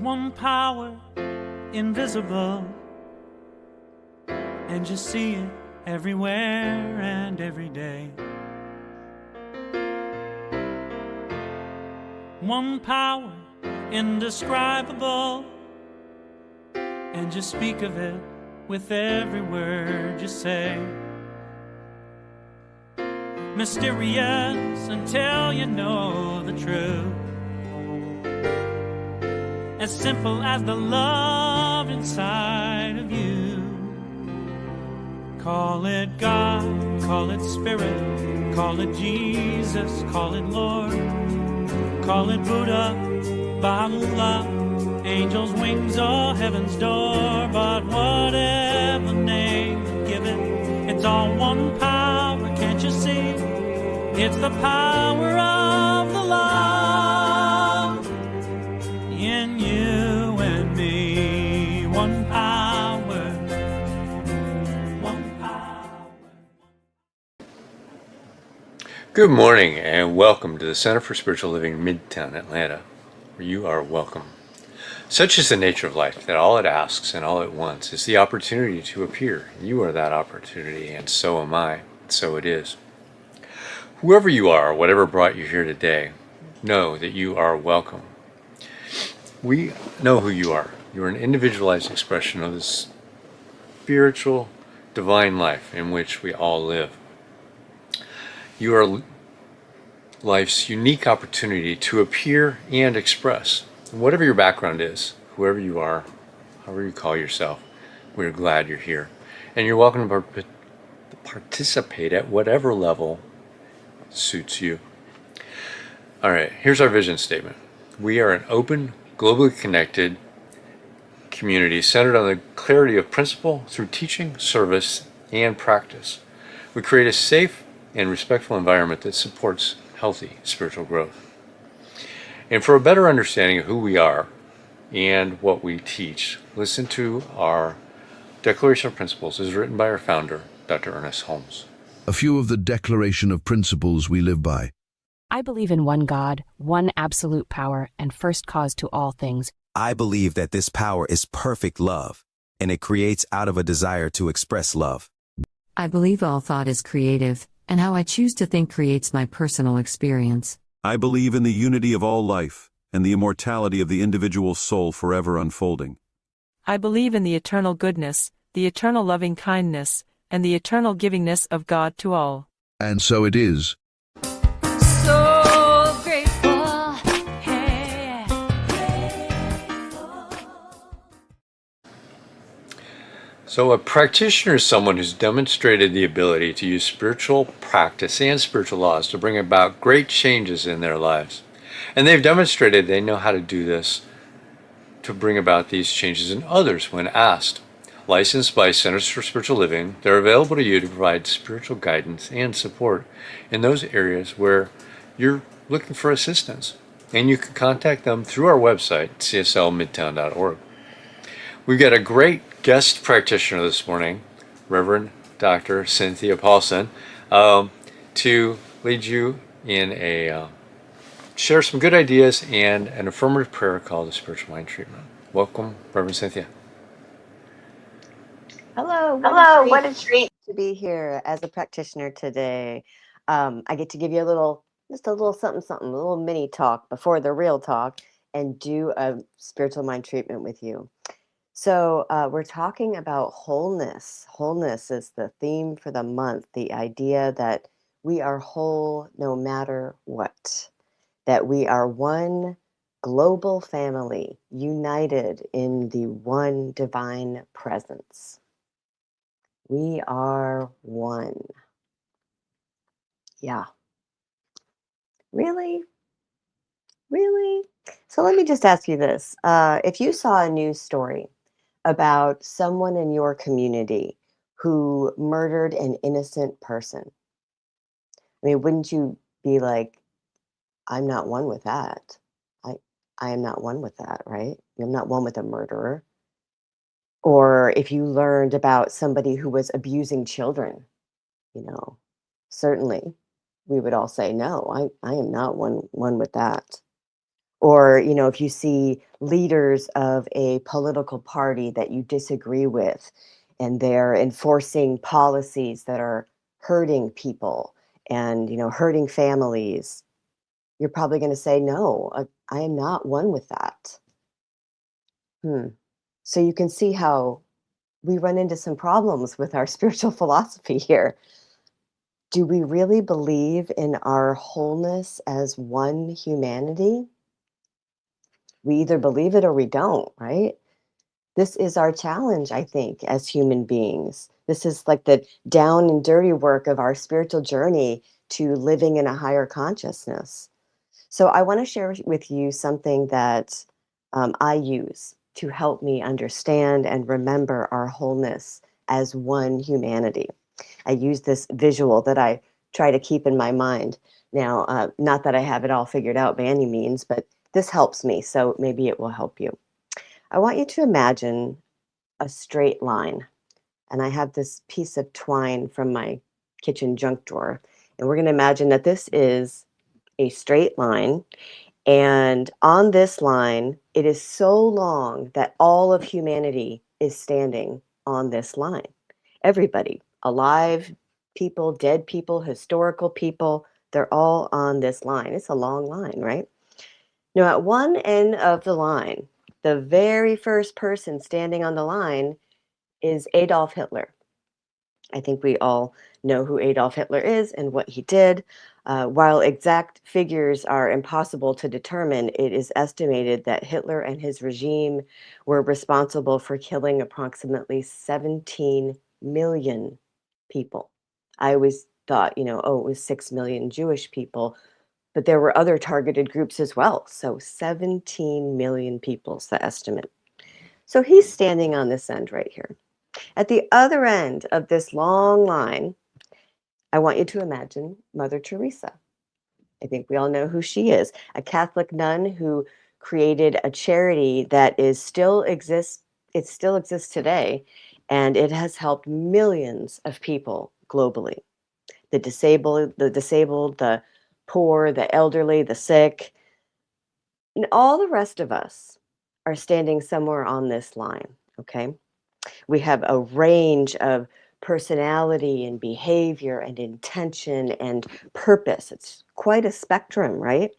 One power, invisible, and you see it everywhere and every day. One power, indescribable, and you speak of it with every word you say. Mysterious until you know the truth. As simple as the love inside of you. Call it God, call it Spirit, call it Jesus, call it Lord, call it Buddha, Baha'u'llah, angels' wings or heaven's door. But whatever name you give it, it's all one power, can't you see? It's the power of the love in you and me. One power, one power. Good morning and welcome to the Center for Spiritual Living in Midtown, Atlanta, where you are welcome. Such is the nature of life that all it asks and all it wants is the opportunity to appear. You are that opportunity, and so am I, and so it is. Whoever you are, whatever brought you here today, know that you are welcome. We know who you are. You are an individualized expression of this spiritual, divine life in which we all live. You are life's unique opportunity to appear and express. Whatever your background is, whoever you are, however you call yourself, we're glad you're here. And you're welcome to participate at whatever level suits you. All right, here's our vision statement. We are an open, globally connected community centered on the clarity of principle through teaching, service, and practice. We create a safe and respectful environment that supports healthy spiritual growth. And for a better understanding of who we are and what we teach, listen to our Declaration of Principles as written by our founder, Dr. Ernest Holmes. A few of the Declaration of Principles we live by. I believe in one God, one absolute power, and first cause to all things. I believe that this power is perfect love, and it creates out of a desire to express love. I believe all thought is creative, and how I choose to think creates my personal experience. I believe in the unity of all life, and the immortality of the individual soul forever unfolding. I believe in the eternal goodness, the eternal loving kindness, and the eternal givingness of God to all. And so it is. So grateful, hey. So a practitioner is someone who's demonstrated the ability to use spiritual practice and spiritual laws to bring about great changes in their lives. And they've demonstrated they know how to do this to bring about these changes in others when asked. Licensed by Centers for Spiritual Living, they're available to you to provide spiritual guidance and support in those areas where you're looking for assistance. And you can contact them through our website, cslmidtown.org. We've got a great guest practitioner this morning, Reverend Dr. Cynthia Paulsen, to lead you in share some good ideas and an affirmative prayer called the Spiritual Mind Treatment. Welcome, Reverend Cynthia. Hello, what a treat to be here as a practitioner today. I get to give you just a little something, a little mini talk before the real talk and do a spiritual mind treatment with you. So we're talking about wholeness. Wholeness is the theme for the month, the idea that we are whole no matter what, that we are one global family united in the one divine presence. We are one. Yeah. Really? Really? So let me just ask you this. If you saw a news story about someone in your community who murdered an innocent person, I mean, wouldn't you be like, I'm not one with that. I am not one with that, right? I'm not one with a murderer. Or if you learned about somebody who was abusing children, certainly we would all say, no, I am not one with that. Or, if you see leaders of a political party that you disagree with and they're enforcing policies that are hurting people and, hurting families, you're probably going to say, no, I am not one with that. So you can see how we run into some problems with our spiritual philosophy here. Do we really believe in our wholeness as one humanity? We either believe it or we don't, right? This is our challenge, I think, as human beings. This is like the down and dirty work of our spiritual journey to living in a higher consciousness. So I want to share with you something that I use to help me understand and remember our wholeness as one humanity. I use this visual that I try to keep in my mind. Now, not that I have it all figured out by any means, but this helps me, so maybe it will help you. I want you to imagine a straight line, and I have this piece of twine from my kitchen junk drawer, and we're going to imagine that this is a straight line, and on this line, it is so long that all of humanity is standing on this line. Everybody, alive people, dead people, historical people, they're all on this line. It's a long line, right? Now, at one end of the line, the very first person standing on the line is Adolf Hitler. I think we all know who Adolf Hitler is and what he did. While exact figures are impossible to determine, it is estimated that Hitler and his regime were responsible for killing approximately 17 million people. I always thought, oh, it was 6 million Jewish people, but there were other targeted groups as well. So 17 million people is the estimate. So he's standing on this end right here. At the other end of this long line, I want you to imagine Mother Teresa. I think we all know who she is, a Catholic nun who created a charity that still exists. It still exists today, and it has helped millions of people globally. The disabled, the poor, the elderly, the sick, and all the rest of us are standing somewhere on this line, okay? We have a range of personality and behavior and intention and purpose. It's quite a spectrum, right?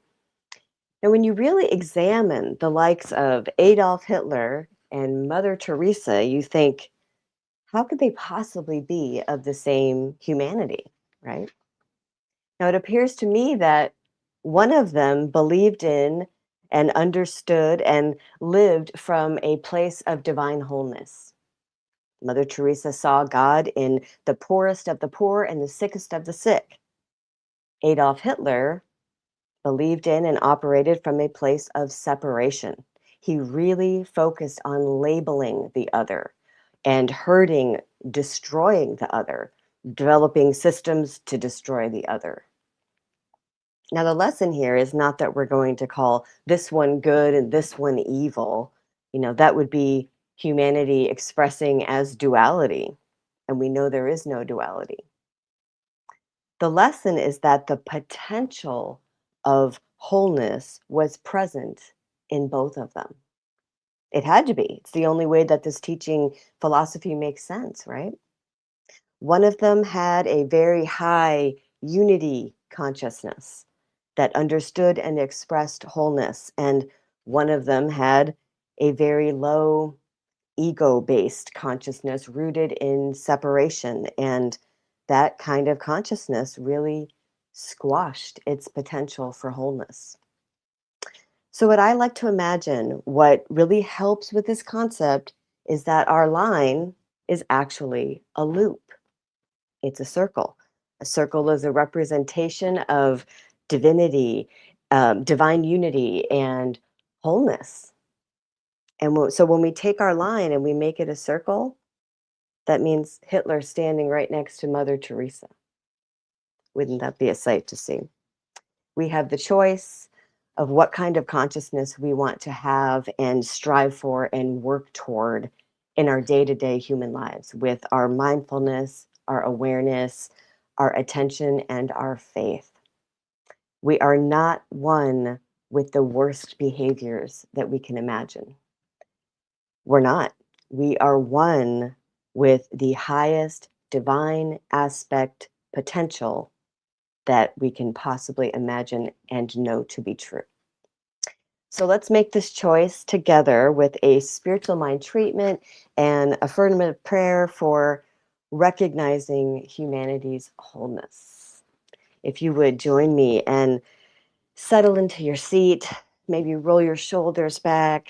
And when you really examine the likes of Adolf Hitler and Mother Teresa, you think, how could they possibly be of the same humanity, right? Now, it appears to me that one of them believed in and understood and lived from a place of divine wholeness. Mother Teresa saw God in the poorest of the poor and the sickest of the sick. Adolf Hitler believed in and operated from a place of separation. He really focused on labeling the other and hurting, destroying the other, developing systems to destroy the other. Now, the lesson here is not that we're going to call this one good and this one evil. That would be humanity expressing as duality, and we know there is no duality. The lesson is that the potential of wholeness was present in both of them. It had to be. It's the only way that this teaching philosophy makes sense, right? One of them had a very high unity consciousness that understood and expressed wholeness, and one of them had a very low ego-based consciousness rooted in separation, and that kind of consciousness really squashed its potential for wholeness. So what I like to imagine, what really helps with this concept, is that our line is actually a loop. It's a circle. A circle is a representation of divinity, divine unity, and wholeness. And so when we take our line and we make it a circle, that means Hitler standing right next to Mother Teresa. Wouldn't that be a sight to see? We have the choice of what kind of consciousness we want to have and strive for and work toward in our day-to-day human lives with our mindfulness, our awareness, our attention, and our faith. We are not one with the worst behaviors that we can imagine. We're not. We are one with the highest divine aspect potential that we can possibly imagine and know to be true. So let's make this choice together with a spiritual mind treatment and affirmative prayer for recognizing humanity's wholeness. If you would join me and settle into your seat, maybe roll your shoulders back,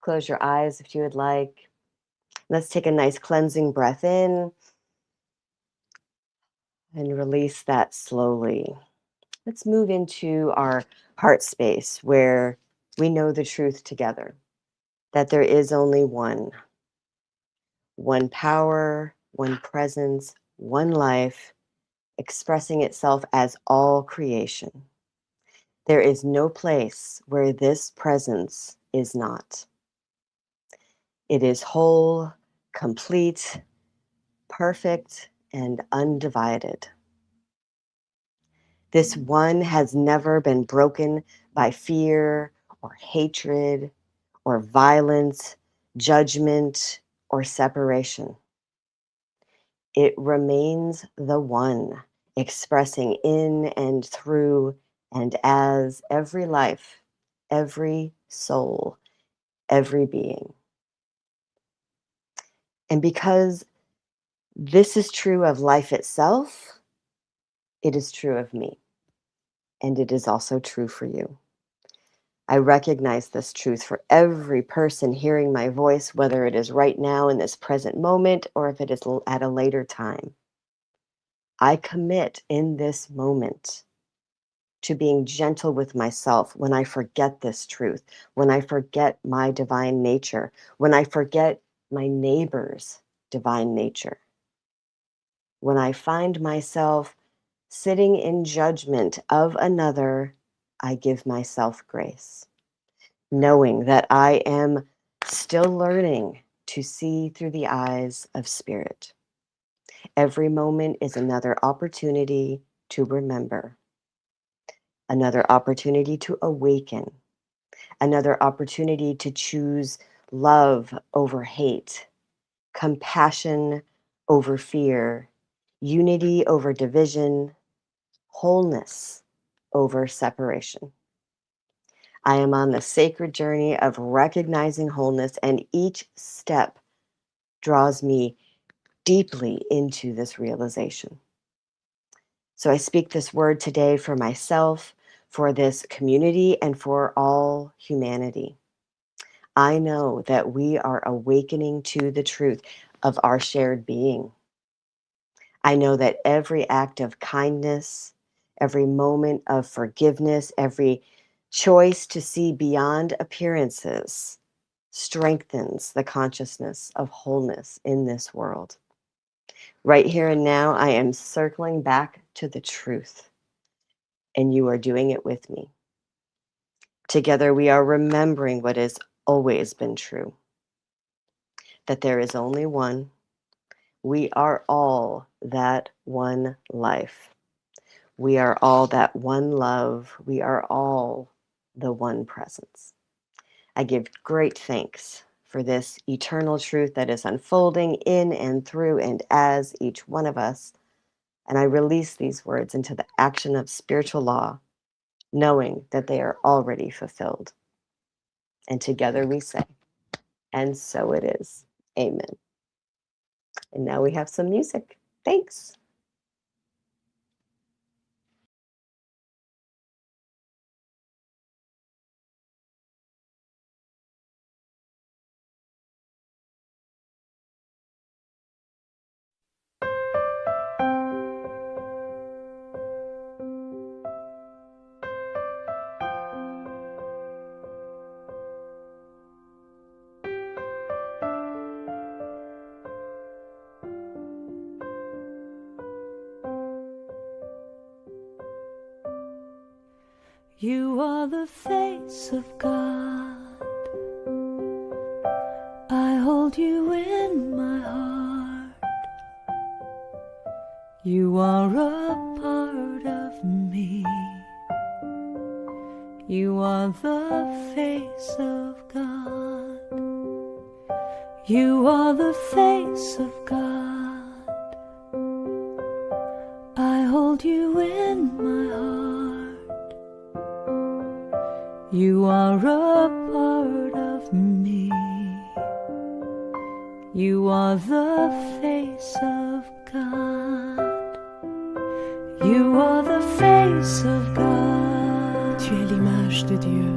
close your eyes if you would like. Let's take a nice cleansing breath in and release that slowly. Let's move into our heart space where we know the truth together, that there is only one power, one presence, one life, expressing itself as all creation. There is no place where this presence is not. It is whole, complete, perfect, and undivided. This one has never been broken by fear or hatred or violence, judgment, or separation. It remains the one, expressing in and through and as every life, every soul, every being. And because this is true of life itself, it is true of me. And it is also true for you. I recognize this truth for every person hearing my voice, whether it is right now in this present moment or if it is at a later time. I commit in this moment to being gentle with myself when I forget this truth, when I forget my divine nature, when I forget my neighbor's divine nature. When I find myself sitting in judgment of another, I give myself grace, knowing that I am still learning to see through the eyes of spirit. Every moment is another opportunity to remember, another opportunity to awaken, another opportunity to choose love over hate, compassion over fear, unity over division, wholeness over separation. I am on the sacred journey of recognizing wholeness, and each step draws me deeply into this realization. So I speak this word today for myself, for this community, and for all humanity. I know that we are awakening to the truth of our shared being. I know that every act of kindness, every moment of forgiveness, every choice to see beyond appearances strengthens the consciousness of wholeness in this world. Right here and now, I am circling back to the truth, and you are doing it with me. Together, we are remembering what has always been true, that there is only one. We are all that one life. We are all that one love. We are all the one presence. I give great thanks for this eternal truth that is unfolding in and through and as each one of us. And I release these words into the action of spiritual law, knowing that they are already fulfilled. And together we say, and so it is. Amen. And now we have some music. Thanks. You are the face of God. I hold you in my heart. You are a part of me. You are the face of God. You are the face of God. I hold you in my heart. You are a part of me. You are the face of God. You are the face of God. Tu es l'image de Dieu.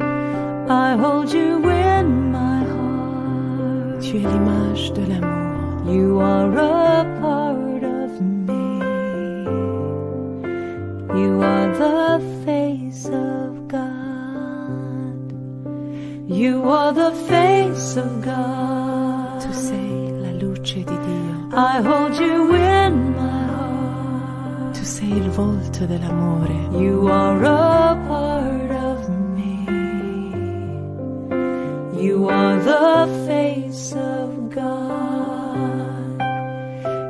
I hold you in my heart. Tu es l'image de l'amour. You are a part of me. You are the face of God. You are the face of God. Tu sei la luce di Dio. I hold you in my heart. Tu sei il volto dell'amore. You are a part of me. You are the face of God.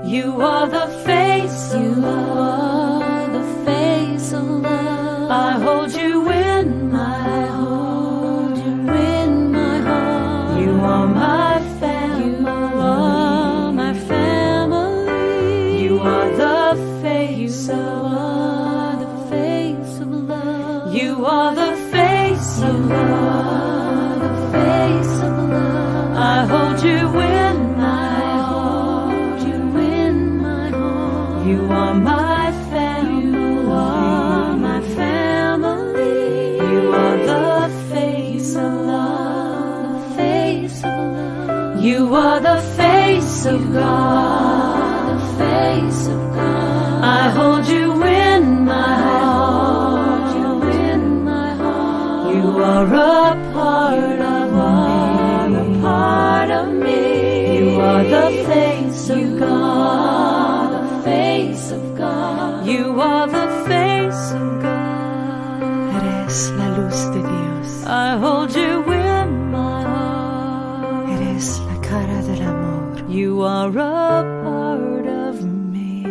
You are the face of love. The face of love. I hold you in my heart. You in my heart. You are my family. You are my family. You are the face of love. The face of love. You are the face of love. The face of love. I hold you in my heart. You in my heart. You are my family. You are my family. You are the face of love. The face of love. You are the face of God. The face of God. I hold you in my heart. You in my heart. You are a part of me. A part of me. You are the face of God. The face of God. You are the face of God. Eres la luz de Dios. I hold you in my heart. Eres la cara del amor. You are a part of me.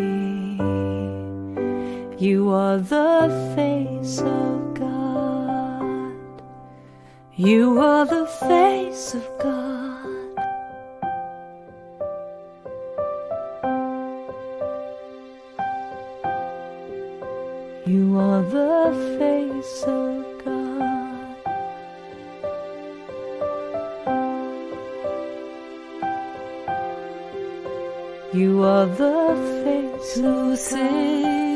You are the face of God. You are the face of God. You are the face of God. You are the face of God.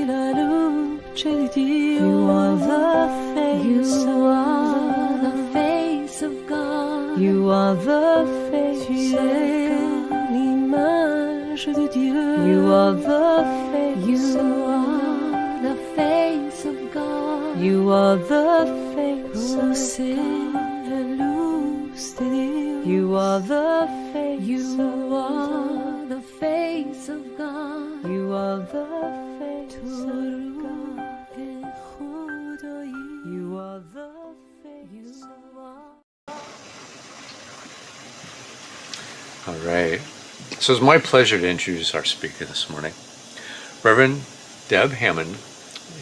La luce di Dio. You are the face of God. The face of God. You are the face of God. L'image de Dieu. You are the face of God. The face of God. You are the face of God. La luz de Dios. You are the face of God. The face of God. You are the face of God. You are the face of God. All right. So it's my pleasure to introduce our speaker this morning. Reverend Deb Hammond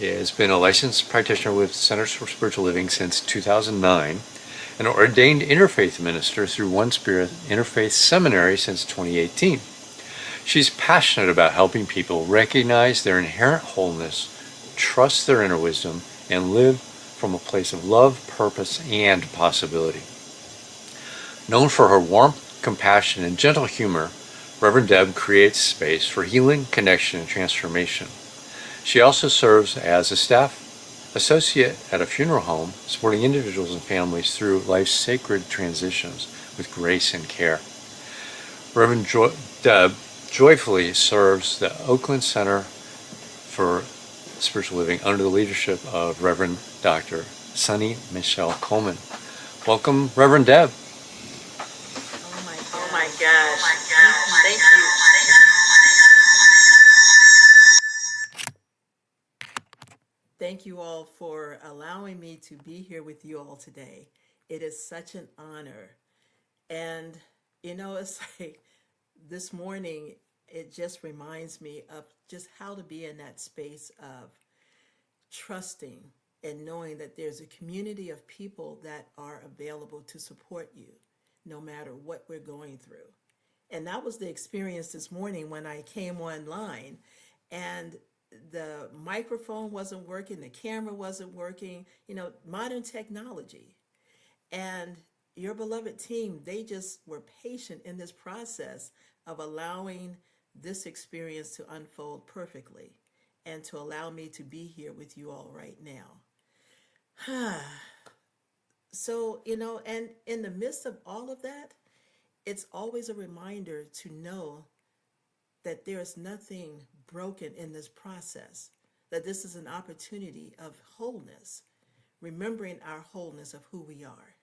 has been a licensed practitioner with Centers for Spiritual Living since 2009, an ordained interfaith minister through One Spirit Interfaith Seminary since 2018. She's passionate about helping people recognize their inherent wholeness, trust their inner wisdom, and live from a place of love, purpose, and possibility. Known for her warmth, compassion, and gentle humor, Reverend Deb creates space for healing, connection, and transformation. She also serves as a staff associate at a funeral home, supporting individuals and families through life's sacred transitions with grace and care. Reverend Deb joyfully serves the Oakland Center for Spiritual Living under the leadership of Reverend Dr. Sunny Michelle Coleman. Welcome, Reverend Deb. Oh my gosh. Thank you. Thank you all for allowing me to be here with you all today. It is such an honor. And, it's like this morning, it just reminds me of just how to be in that space of trusting and knowing that there's a community of people that are available to support you no matter what we're going through. And that was the experience this morning when I came online and the microphone wasn't working, the camera wasn't working, modern technology. And your beloved team, they just were patient in this process of allowing this experience to unfold perfectly and to allow me to be here with you all right now. So, and in the midst of all of that, it's always a reminder to know that there is nothing broken in this process, that this is an opportunity of wholeness, remembering our wholeness of who we are.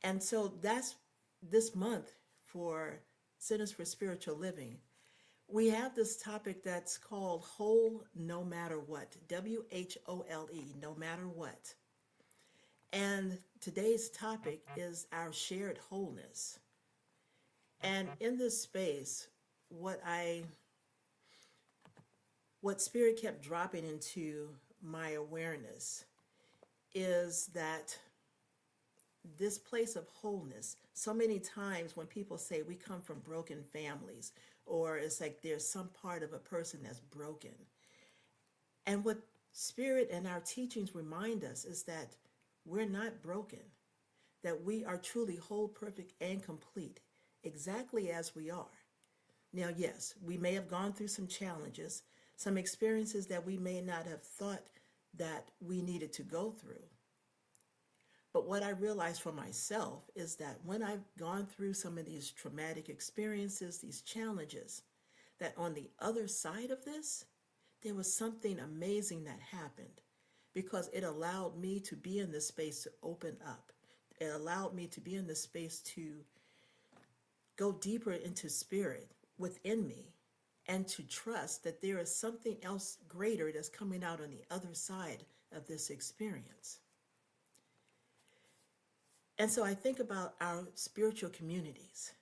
And so that's this month for Centers for Spiritual Living. We have this topic that's called Whole No Matter What, WHOLE, no matter what. And today's topic is our shared wholeness. And in this space, what Spirit kept dropping into my awareness is that this place of wholeness, so many times when people say we come from broken families, or it's like there's some part of a person that's broken. And what Spirit and our teachings remind us is that we're not broken, that we are truly whole, perfect, and complete, exactly as we are. Now, yes, we may have gone through some challenges, some experiences that we may not have thought that we needed to go through. But what I realized for myself is that when I've gone through some of these traumatic experiences, these challenges, that on the other side of this, there was something amazing that happened because it allowed me to be in this space to open up. It allowed me to be in this space to go deeper into Spirit within me and to trust that there is something else greater that's coming out on the other side of this experience. And so I think about our spiritual communities.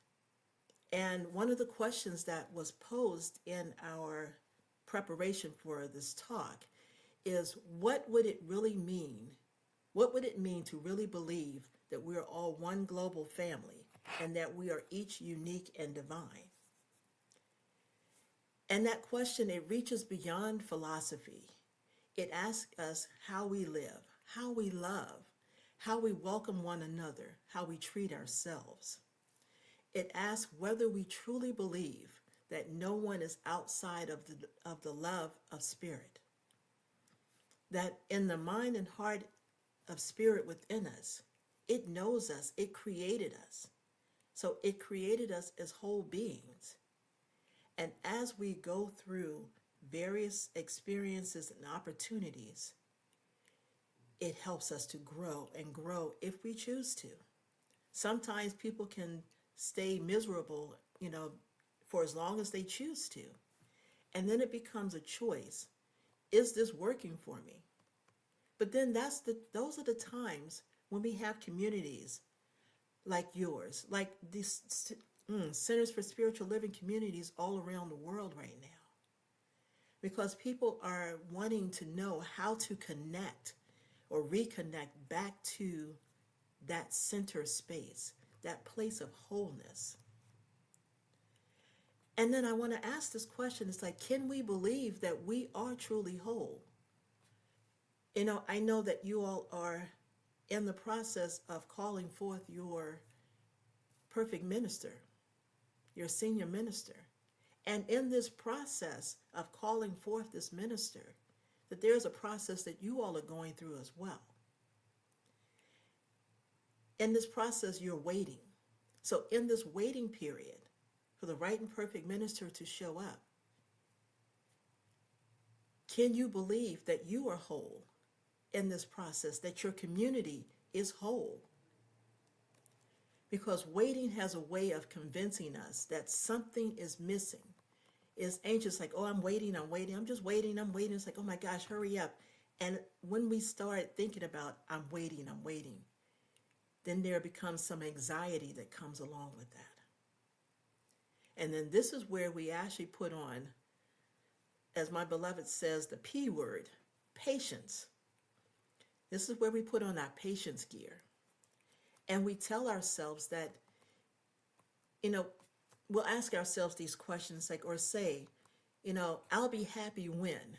And one of the questions that was posed in our preparation for this talk is, what would it really mean? What would it mean to really believe that we're all one global family and that we are each unique and divine? And that question, it reaches beyond philosophy. It asks us how we live, how we love, how we welcome one another, how we treat ourselves. It asks whether we truly believe that no one is outside of the love of Spirit. That in the mind and heart of Spirit within us, it knows us, it created us. So it created us as whole beings. And as we go through various experiences and opportunities, it helps us to grow and grow if we choose to. Sometimes people can stay miserable, for as long as they choose to. And then it becomes a choice. Is this working for me? But then those are the times when we have communities like yours, like these Centers for Spiritual Living communities all around the world right now. Because people are wanting to know how to connect or reconnect back to that center space, that place of wholeness. And then I want to ask this question, it's like, can we believe that we are truly whole? I know that you all are in the process of calling forth your perfect minister, your senior minister. And in this process of calling forth this minister, that there's a process that you all are going through as well. In this process, you're waiting. So in this waiting period for the right and perfect minister to show up, can you believe that you are whole in this process, that your community is whole? Because waiting has a way of convincing us that something is missing. Is anxious, like, oh, I'm waiting, I'm just waiting, I'm waiting. It's like, oh my gosh, hurry up. And when we start thinking about, I'm waiting, then there becomes some anxiety that comes along with that. And then this is where we actually put on, as my beloved says, the P word, patience. This is where we put on our patience gear. And we tell ourselves that, we'll ask ourselves these questions like, or say, I'll be happy when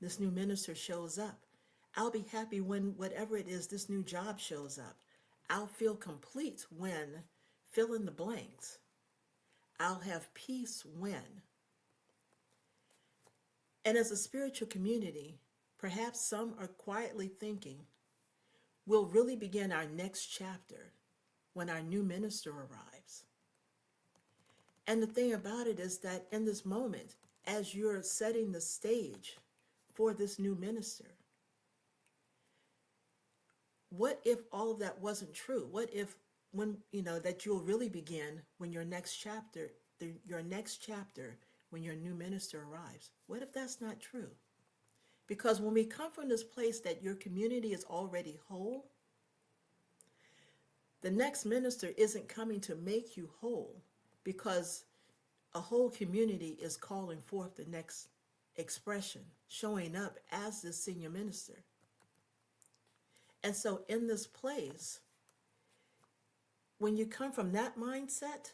this new minister shows up. I'll be happy when whatever it is, this new job shows up. I'll feel complete when fill in the blanks. I'll have peace when. And as a spiritual community, perhaps some are quietly thinking, we'll really begin our next chapter when our new minister arrives. And the thing about it is that in this moment, as you're setting the stage for this new minister, what if all of that wasn't true? What if that you'll really begin when your next chapter, when your new minister arrives? What if that's not true? Because when we come from this place that your community is already whole, the next minister isn't coming to make you whole, because a whole community is calling forth the next expression, showing up as the senior minister. And so in this place, when you come from that mindset,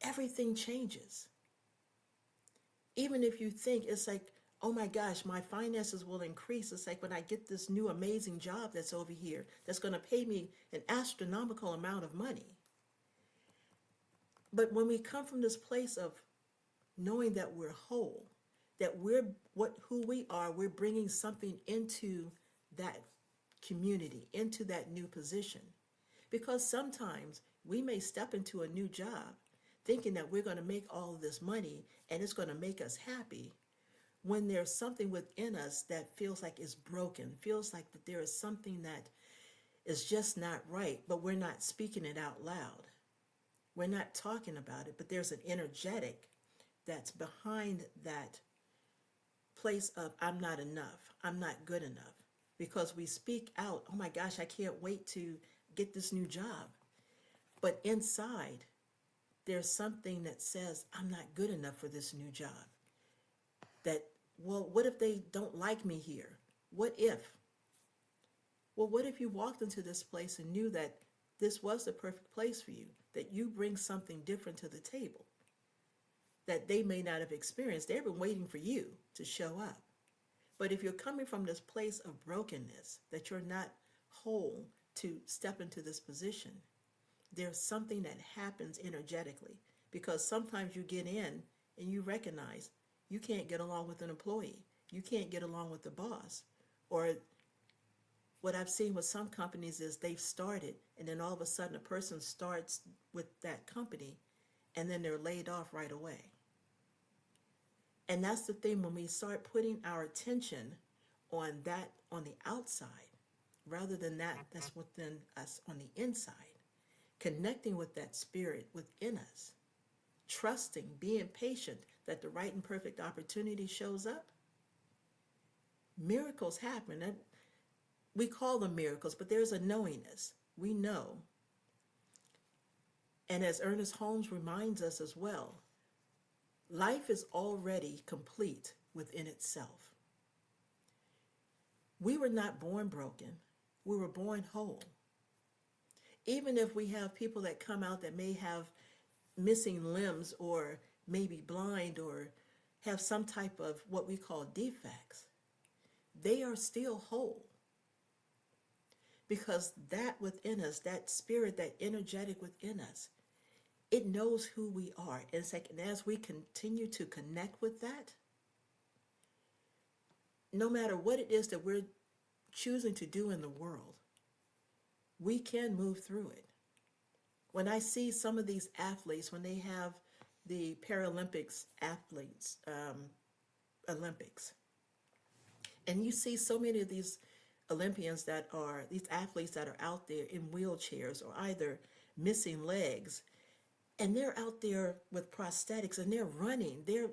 everything changes. Even if you think it's like, oh my gosh, my finances will increase. It's like when I get this new amazing job that's over here, that's going to pay me an astronomical amount of money. But when we come from this place of knowing that we're whole, that who we are, we're bringing something into that community, into that new position. Because sometimes we may step into a new job thinking that we're going to make all of this money and it's going to make us happy, when there's something within us that feels like it's broken, feels like that there is something that is just not right, but we're not speaking it out loud. We're not talking about it, but there's an energetic that's behind that place of I'm not enough, I'm not good enough. Because we speak out, oh my gosh, I can't wait to get this new job. But inside, there's something that says, I'm not good enough for this new job. That, well, what if they don't like me here? What if? Well, what if you walked into this place and knew that this was the perfect place for you, that you bring something different to the table that they may not have experienced? They've been waiting for you to show up. But if you're coming from this place of brokenness, that you're not whole to step into this position, there's something that happens energetically. Because sometimes you get in and you recognize you can't get along with an employee. You can't get along with the boss. Or what I've seen with some companies is they've started and then all of a sudden a person starts with that company and then they're laid off right away. And that's the thing, when we start putting our attention on that on the outside, rather than that's within us on the inside, connecting with that spirit within us, trusting, being patient that the right and perfect opportunity shows up, miracles happen. And we call them miracles, but there's a knowingness. We know. And as Ernest Holmes reminds us as well, life is already complete within itself. We were not born broken. We were born whole. Even if we have people that come out that may have missing limbs or maybe blind or have some type of what we call defects, they are still whole. Because that within us, that spirit, that energetic within us, it knows who we are. And it's like, and as we continue to connect with that, no matter what it is that we're choosing to do in the world, we can move through it. When I see some of these athletes, when they have the Paralympics athletes, Olympics, and you see so many of these Olympians these athletes that are out there in wheelchairs or either missing legs, and they're out there with prosthetics and they're running, they're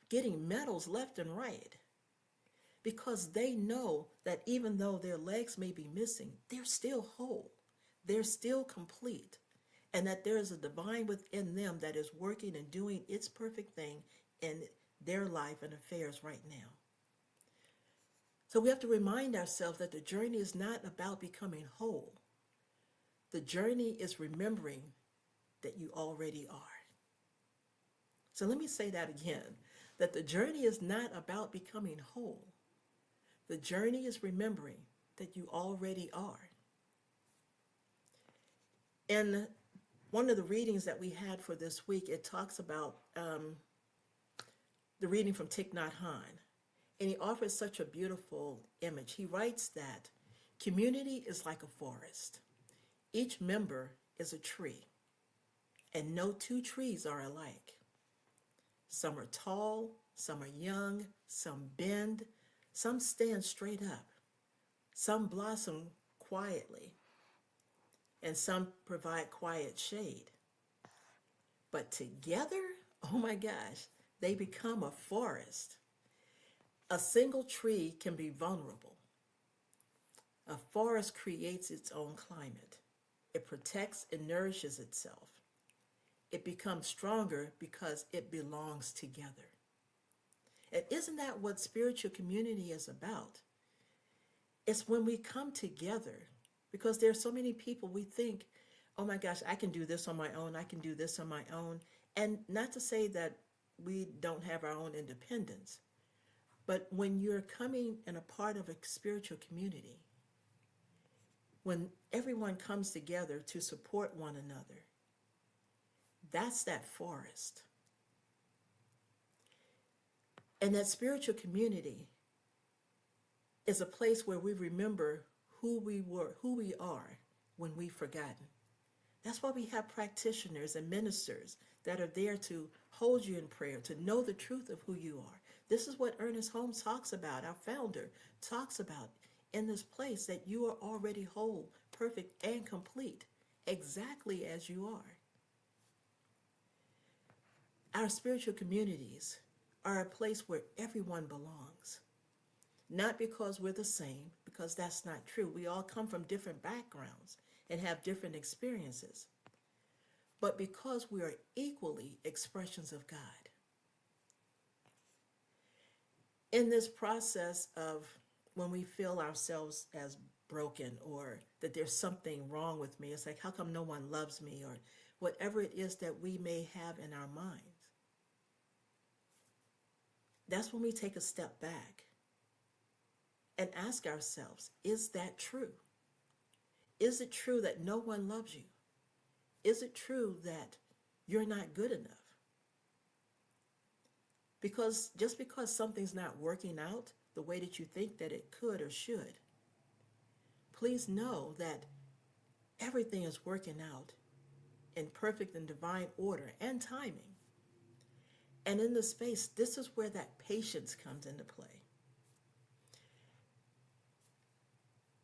getting medals left and right. Because they know that even though their legs may be missing, they're still whole. They're still complete. And that there is a divine within them that is working and doing its perfect thing in their life and affairs right now. So we have to remind ourselves that the journey is not about becoming whole. The journey is remembering that you already are. So let me say that again, that the journey is not about becoming whole. The journey is remembering that you already are. In one of the readings that we had for this week, it talks about the reading from Thich Nhat Hanh, and he offers such a beautiful image. He writes that community is like a forest. Each member is a tree, and no two trees are alike. Some are tall, some are young, some bend, some stand straight up, some blossom quietly, and some provide quiet shade. But together, oh my gosh, they become a forest. A single tree can be vulnerable. A forest creates its own climate. It protects and nourishes itself. It becomes stronger because it belongs together. And isn't that what spiritual community is about? It's when we come together, because there are so many people we think, oh my gosh, I can do this on my own, I can do this on my own. And not to say that we don't have our own independence, but when you're coming and a part of a spiritual community, when everyone comes together to support one another, that's that forest. And that spiritual community is a place where we remember who we were, who we are when we've forgotten. That's why we have practitioners and ministers that are there to hold you in prayer, to know the truth of who you are. This is what Ernest Holmes talks about, our founder talks about in this place, that you are already whole, perfect, and complete, exactly as you are. Our spiritual communities are a place where everyone belongs. Not because we're the same, because that's not true. We all come from different backgrounds and have different experiences, but because we are equally expressions of God. In this process of when we feel ourselves as broken, or that there's something wrong with me, it's like, how come no one loves me, or whatever it is that we may have in our minds, that's when we take a step back and ask ourselves, is that true? Is it true that no one loves you? Is it true that you're not good enough? Because just because something's not working out the way that you think that it could or should, please know that everything is working out in perfect and divine order and timing. And in the space, this is where that patience comes into play.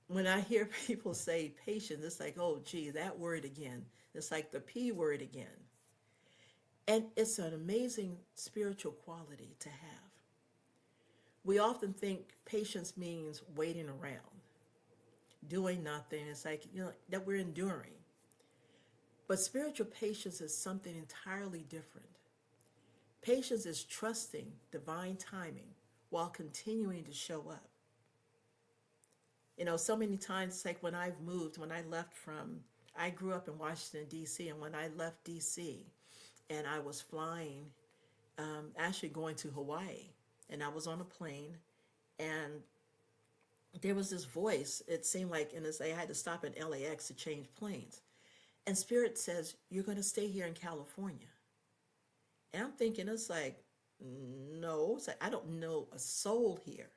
When I hear people say patience, it's like, oh, gee, that word again. It's like the P word again. And it's an amazing spiritual quality to have. We often think patience means waiting around, doing nothing. It's like, that we're enduring. But spiritual patience is something entirely different. Patience is trusting divine timing while continuing to show up. So many times, it's like when I've moved, when I left I grew up in Washington, D.C., and when I left D.C. and I was flying, actually going to Hawaii, and I was on a plane, and there was this voice, it seemed like, and I had to stop at LAX to change planes. And Spirit says, you're going to stay here in California. And I'm thinking, it's like, no, it's like, I don't know a soul here.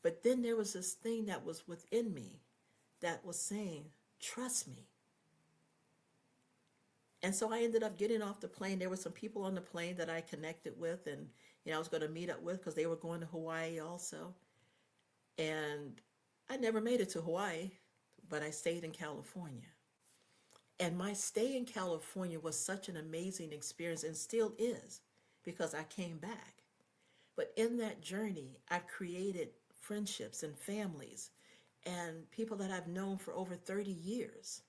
But then there was this thing that was within me that was saying, trust me. And so I ended up getting off the plane. There were some people on the plane that I connected with, and I was going to meet up with, because they were going to Hawaii also. And I never made it to Hawaii, but I stayed in California. And my stay in California was such an amazing experience, and still is, because I came back. But in that journey, I've created friendships and families and people that I've known for over 30 years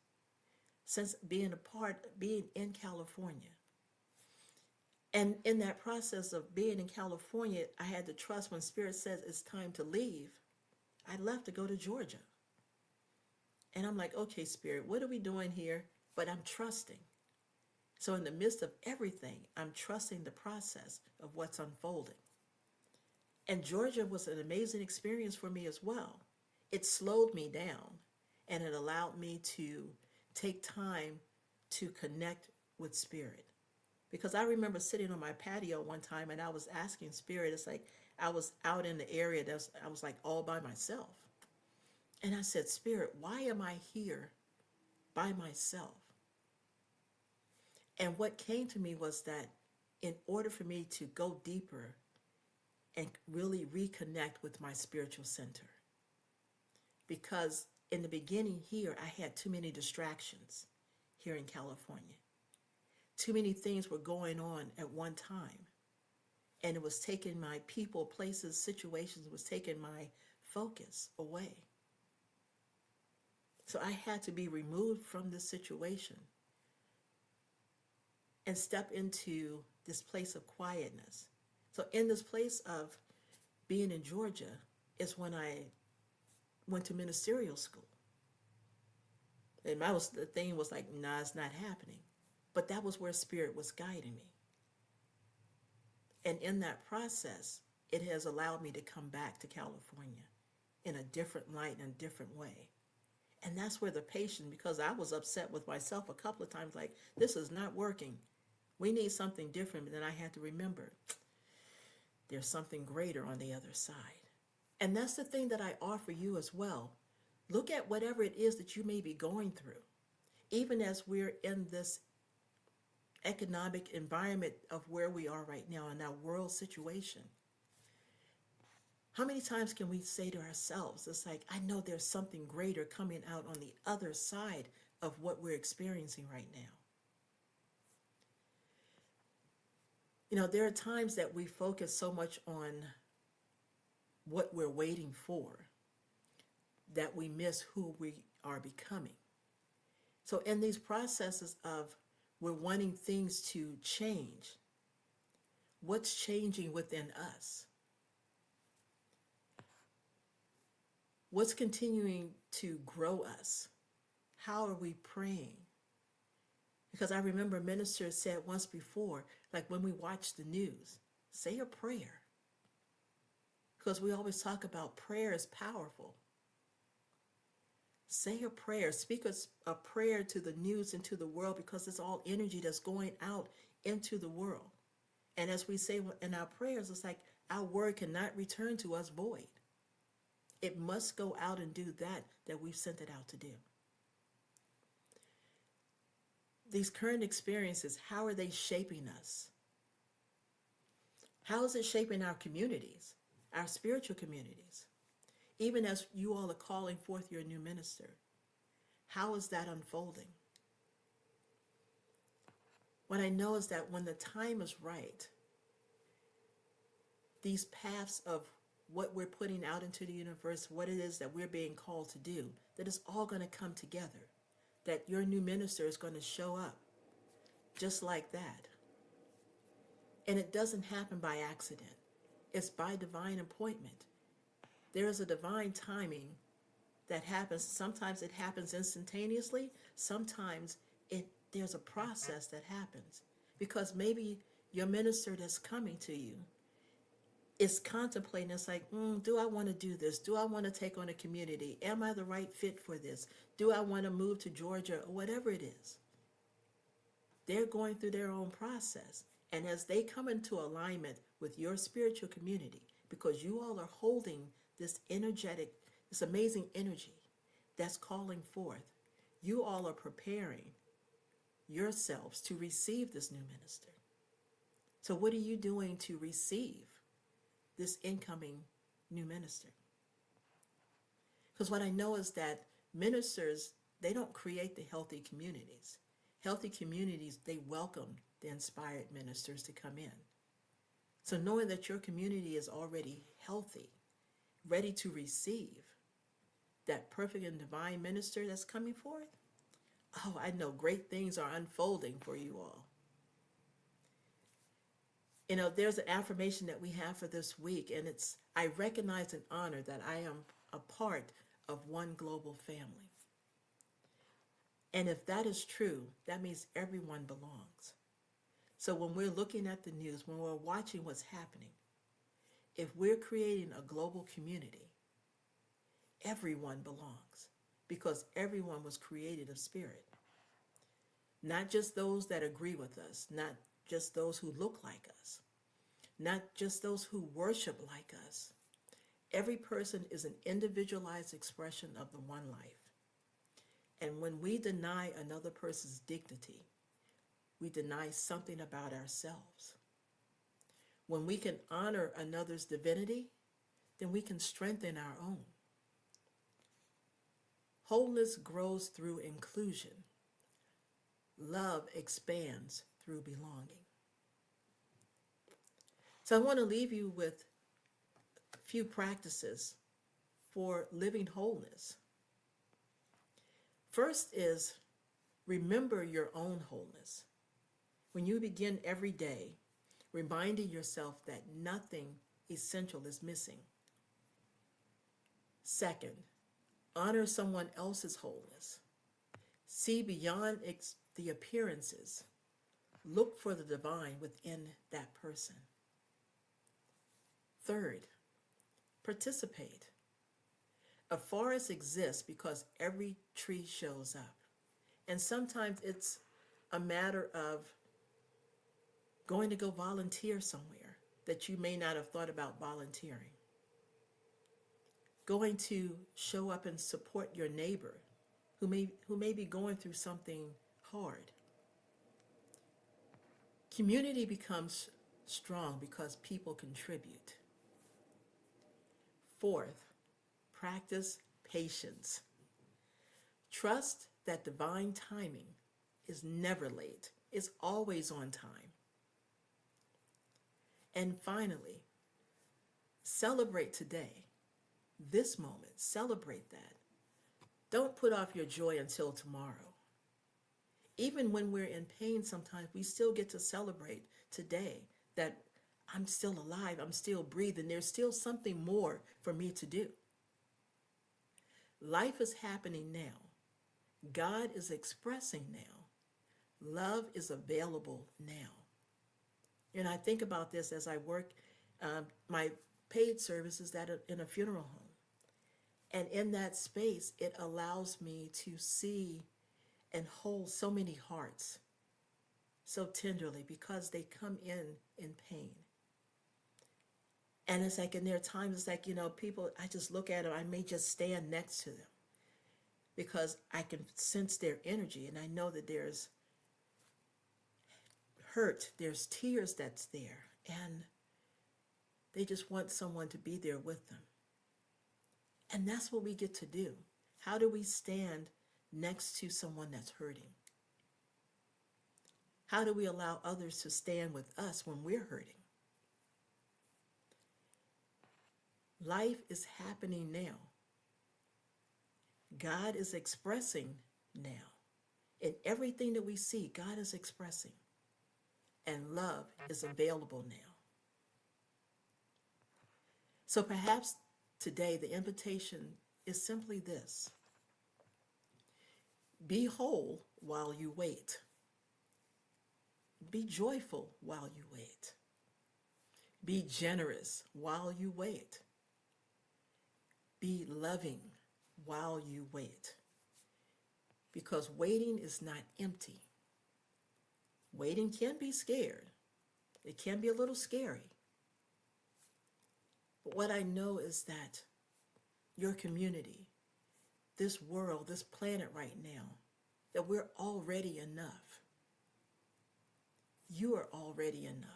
since being in California. And in that process of being in California, I had to trust when Spirit says it's time to leave. I left to go to Georgia. And I'm like, okay, Spirit, what are we doing here? But I'm trusting. So in the midst of everything, I'm trusting the process of what's unfolding. And Georgia was an amazing experience for me as well. It slowed me down and it allowed me to take time to connect with Spirit. Because I remember sitting on my patio one time and I was asking Spirit, it's like I was out in the area, I was like all by myself. And I said, Spirit, why am I here by myself? And what came to me was that in order for me to go deeper and really reconnect with my spiritual center, because in the beginning here, I had too many distractions here in California. Too many things were going on at one time. And it was taking my people, places, situations, was taking my focus away. So I had to be removed from this situation and step into this place of quietness. So in this place of being in Georgia is when I went to ministerial school. And the thing was like, nah, it's not happening. But that was where Spirit was guiding me. And in that process, it has allowed me to come back to California in a different light and a different way. And that's where the patience, because I was upset with myself a couple of times, like, this is not working. We need something different. But then I had to remember, there's something greater on the other side. And that's the thing that I offer you as well. Look at whatever it is that you may be going through. Even as we're in this economic environment of where we are right now in our world situation, how many times can we say to ourselves, it's like, I know there's something greater coming out on the other side of what we're experiencing right now. You know, there are times that we focus so much on what we're waiting for that we miss who we are becoming. So in these processes of we're wanting things to change, what's changing within us? What's continuing to grow us? How are we praying? Because I remember a minister said once before, like when we watch the news, say a prayer. Because we always talk about prayer is powerful. Say a prayer. Speak a prayer to the news and to the world, because it's all energy that's going out into the world. And as we say in our prayers, it's like our word cannot return to us void. It must go out and do that we've sent it out to do. These current experiences, how are they shaping us? How is it shaping our communities, our spiritual communities? Even as you all are calling forth your new minister, how is that unfolding? What I know is that when the time is right, these paths of what we're putting out into the universe, what it is that we're being called to do, that it's all going to come together, that your new minister is going to show up just like that. And it doesn't happen by accident. It's by divine appointment. There is a divine timing that happens. Sometimes it happens instantaneously. Sometimes there's a process that happens, because maybe your minister that's coming to you is contemplating. It's like, do I want to do this? Do I want to take on a community? Am I the right fit for this? Do I want to move to Georgia, or whatever it is? They're going through their own process. And as they come into alignment with your spiritual community, because you all are holding this energetic, this amazing energy that's calling forth, you all are preparing yourselves to receive this new minister. So what are you doing to receive this incoming new minister? Because what I know is that ministers, they don't create the healthy communities. Healthy communities, they welcome the inspired ministers to come in. So knowing that your community is already healthy, ready to receive that perfect and divine minister that's coming forth, oh, I know great things are unfolding for you all. There's an affirmation that we have for this week, and it's I recognize and honor that I am a part of one global family. And if that is true, that means everyone belongs. So when we're looking at the news, when we're watching what's happening, if we're creating a global community, everyone belongs because everyone was created of spirit. Not just those that agree with us, not just those who look like us, not just those who worship like us. Every person is an individualized expression of the one life. And when we deny another person's dignity, we deny something about ourselves. When we can honor another's divinity, then we can strengthen our own. Wholeness grows through inclusion. Love expands through belonging. So I want to leave you with a few practices for living wholeness. First is remember your own wholeness. When you begin every day, reminding yourself that nothing essential is missing. Second, honor someone else's wholeness. See beyond the appearances. Look for the divine within that person. Third, participate. A forest exists because every tree shows up. And sometimes it's a matter of going to go volunteer somewhere that you may not have thought about volunteering. Going to show up and support your neighbor who may be going through something hard. Community becomes strong because people contribute. Fourth, practice patience. Trust that divine timing is never late. It's always on time. And finally, celebrate today, this moment. Celebrate that. Don't put off your joy until tomorrow. Even when we're in pain, sometimes we still get to celebrate today that I'm still alive, I'm still breathing, there's still something more for me to do. Life is happening now. God is expressing now. Love is available now. And I think about this as I work my paid services that are in a funeral home. And in that space, it allows me to see and hold so many hearts so tenderly because they come in pain. And it's like, and there are times it's like, people, I just look at them, I may just stand next to them because I can sense their energy and I know that there's hurt, there's tears that's there, and they just want someone to be there with them. And that's what we get to do. How do we stand next to someone that's hurting? How do we allow others to stand with us when we're hurting? Life is happening now. God is expressing now. In everything that we see, God is expressing. And love is available now. So perhaps today the invitation is simply this. Be whole while you wait. Be joyful while you wait. Be generous while you wait. Be loving while you wait. Because waiting is not empty. Waiting can be scared. It can be a little scary. But what I know is that your community, this world, this planet right now, that we're already enough. You are already enough.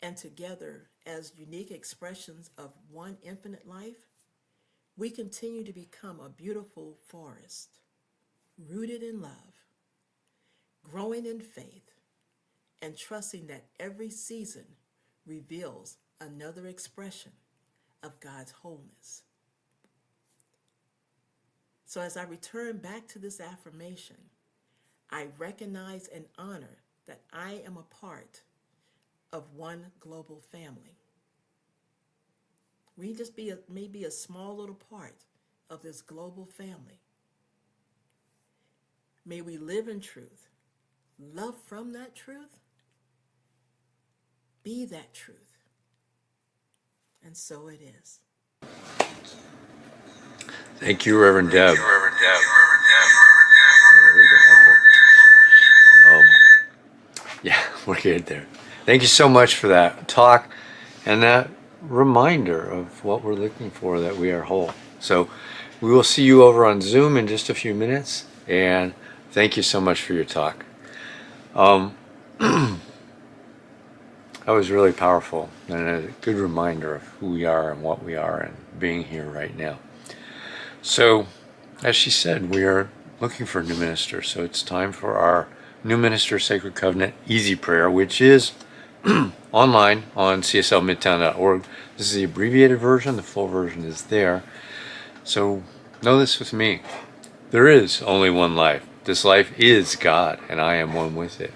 And together, as unique expressions of one infinite life, we continue to become a beautiful forest, rooted in love, growing in faith, and trusting that every season reveals another expression of God's wholeness. So as I return back to this affirmation, I recognize and honor that I am a part of one global family. We just may be a small little part of this global family. May we live in truth, love from that truth, be that truth. And so it is. Thank you, Reverend Deb. Yeah, we're good there. Thank you so much for that talk and that reminder of what we're looking for, that we are whole. So we will see you over on Zoom in just a few minutes, and thank you so much for your talk. That was really powerful and a good reminder of who we are and what we are and being here right now. So, as she said, we are looking for a new minister, so it's time for our New Minister Sacred Covenant Easy Prayer, which is online on CSLMidtown.org. This is the abbreviated version. The full version is there. So know this with me. There is only one life. This life is God, and I am one with it.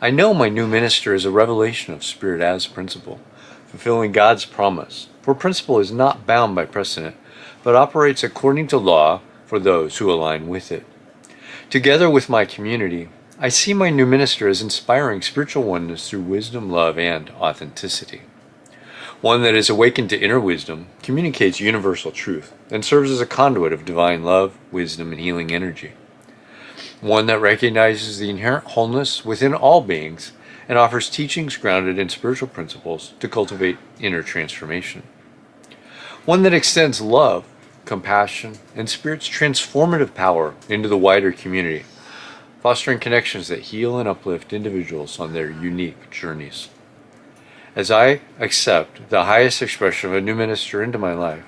I know my new minister is a revelation of Spirit as principle, fulfilling God's promise. For principle is not bound by precedent, but operates according to law for those who align with it. Together with my community, I see my new minister as inspiring spiritual oneness through wisdom, love, and authenticity. One that is awakened to inner wisdom, communicates universal truth, and serves as a conduit of divine love, wisdom, and healing energy. One that recognizes the inherent wholeness within all beings and offers teachings grounded in spiritual principles to cultivate inner transformation. One that extends love, compassion, and Spirit's transformative power into the wider community, fostering connections that heal and uplift individuals on their unique journeys. As I accept the highest expression of a new minister into my life,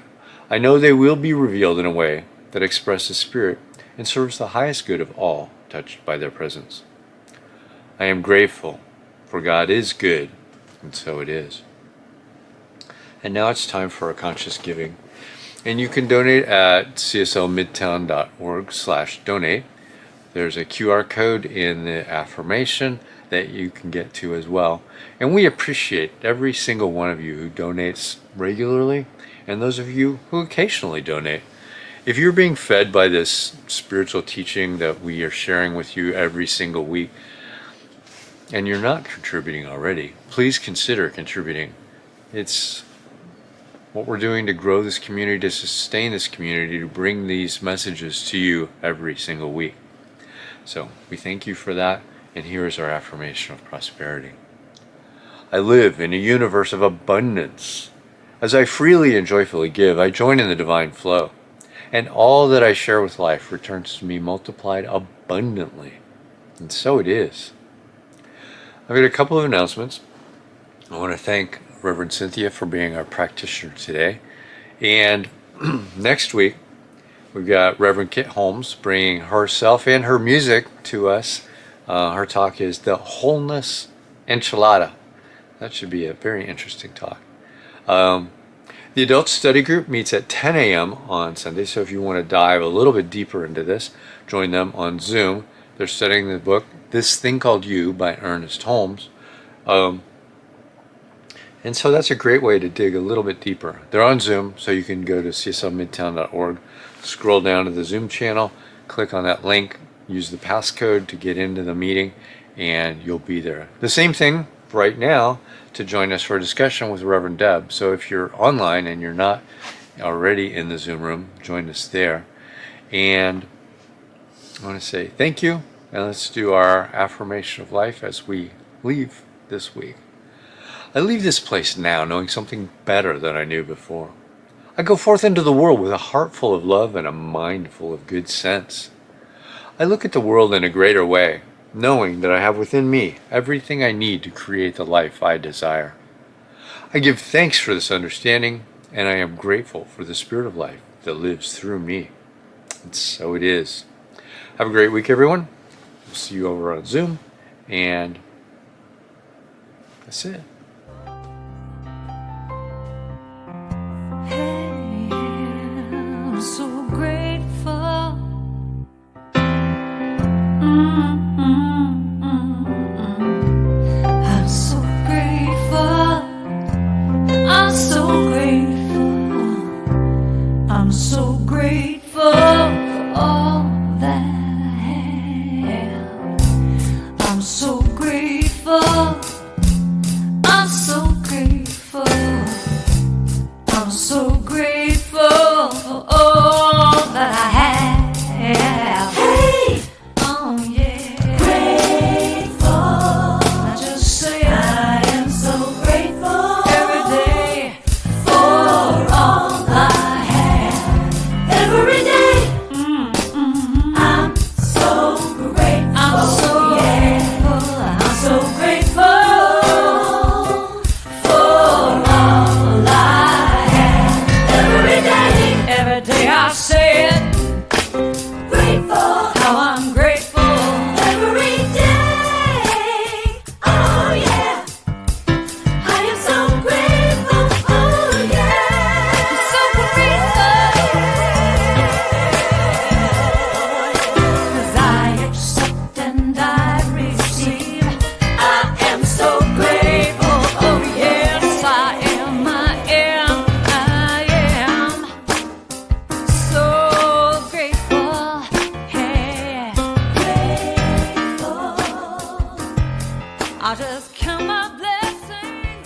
I know they will be revealed in a way that expresses Spirit and serves the highest good of all touched by their presence. I am grateful, for God is good, and so it is. And now it's time for a conscious giving. And you can donate at cslmidtown.org/donate. There's a QR code in the affirmation that you can get to as well. And we appreciate every single one of you who donates regularly and those of you who occasionally donate. If you're being fed by this spiritual teaching that we are sharing with you every single week and you're not contributing already, please consider contributing. It's what we're doing to grow this community, to sustain this community, to bring these messages to you every single week. So we thank you for that, and here is our affirmation of prosperity. I live in a universe of abundance. As I freely and joyfully give, I join in the divine flow, and all that I share with life returns to me multiplied abundantly. And so it is. I've got a couple of announcements. I want to thank Reverend Cynthia for being our practitioner today. And next week, we've got Reverend Kit Holmes bringing herself and her music to us. Her talk is the Wholeness Enchilada. That should be a very interesting talk. The Adult Study Group meets at 10 a.m. on Sunday, so if you want to dive a little bit deeper into this, join them on Zoom. They're studying the book, This Thing Called You by Ernest Holmes. And so that's a great way to dig a little bit deeper. They're on Zoom, so you can go to cslmidtown.org, scroll down to the Zoom channel, click on that link, use the passcode to get into the meeting, and you'll be there. The same thing right now to join us for a discussion with Reverend Deb. So if you're online and you're not already in the Zoom room, join us there. And I want to say thank you, and let's do our affirmation of life as we leave this week. I leave this place now knowing something better than I knew before. I go forth into the world with a heart full of love and a mind full of good sense. I look at the world in a greater way, knowing that I have within me everything I need to create the life I desire. I give thanks for this understanding, and I am grateful for the Spirit of life that lives through me. And so it is. Have a great week, everyone. We'll see you over on Zoom, and that's it. I'm so grateful. I'm so grateful.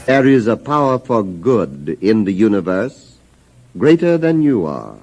There is a power for good in the universe greater than you are.